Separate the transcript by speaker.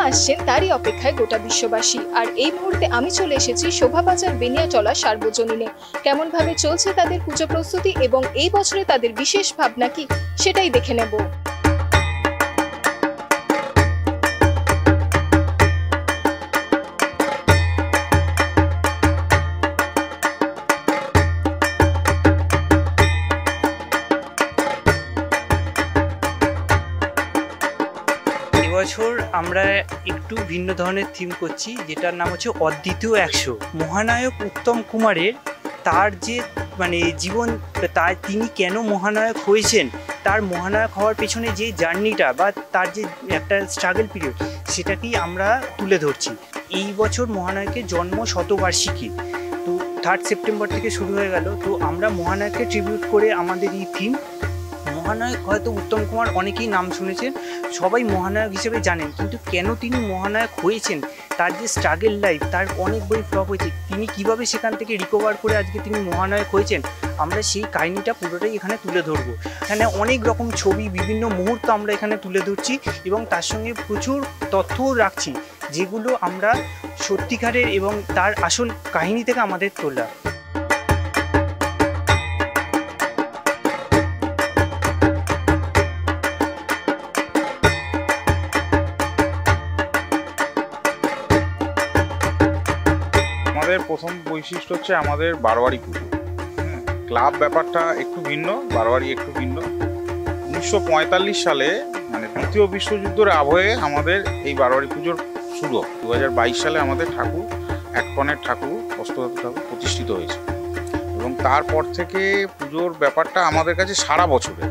Speaker 1: আসছেন তারই অপেক্ষায় গোটা বিশ্ববাসী। আর এই মুহূর্তে আমি চলে এসেছি শোভাবাজার বেনিয়াটলা সার্বজনীনে। কেমন ভাবে চলছে তাদের পুজো প্রস্তুতি এবং এই বছরে তাদের বিশেষ ভাবনা কি সেটাই দেখে নেব।
Speaker 2: এবছর আমরা একটু ভিন্ন ধরনের থিম করছি, যেটার নাম হচ্ছে অদ্বিতীয় 100। মহানায়ক উত্তম কুমারের তার যে জীবন, তার তিনি কেন মহানায়ক হয়েছেন, তার মহানায়ক হওয়ার পেছনে যে জার্নিটা বা তার যে একটা স্ট্রাগল পিরিয়ড, সেটাকেই আমরা তুলে ধরছি। এই বছর মহানায়কের জন্ম শতবার্ষিকী, তো 3 সেপ্টেম্বর থেকে শুরু হয়ে গেল। তো আমরা মহানায়ককে ট্রিবিউট করে আমাদের এই থিম। মহানায়ক হয়তো উত্তম কুমার অনেকেই নাম শুনেছেন, সবাই মহানায়ক হিসেবে জানেন, কিন্তু কেন তিনি মহানায়ক হয়েছেন, তার যে স্ট্রাগল লাইফ, তার অনেক বই ফ্লপ হয়েছে, তিনি কিভাবে সেখান থেকে রিকভার করে আজকে তিনি মহানায়ক হয়েছেন, আমরা সেই কাহিনিটা পুরোটাই এখানে তুলে ধরবো। এখানে অনেক রকম ছবি, বিভিন্ন মুহূর্ত আমরা এখানে তুলে ধরছি এবং তার সঙ্গে প্রচুর তথ্যও রাখছি, যেগুলো আমরা সত্যিকারের এবং তার আসল কাহিনী থেকে আমাদের তোলা।
Speaker 3: আমাদের প্রথম বৈশিষ্ট্য হচ্ছে আমাদের বারোয়ারি পুজো। ক্লাব ব্যাপারটা একটু ভিন্ন, বারোয়ারি একটু ভিন্ন। 1945 সালে দ্বিতীয় বিশ্বযুদ্ধের আবহে আমাদের এই বারোয়ারি পুজোর শুরু। 2022 সালে আমাদের ঠাকুর, এক কনের ঠাকুর, অষ্টধাতু ঠাকুর প্রতিষ্ঠিত হয়েছে এবং তারপর থেকে পুজোর ব্যাপারটা আমাদের কাছে সারা বছরে।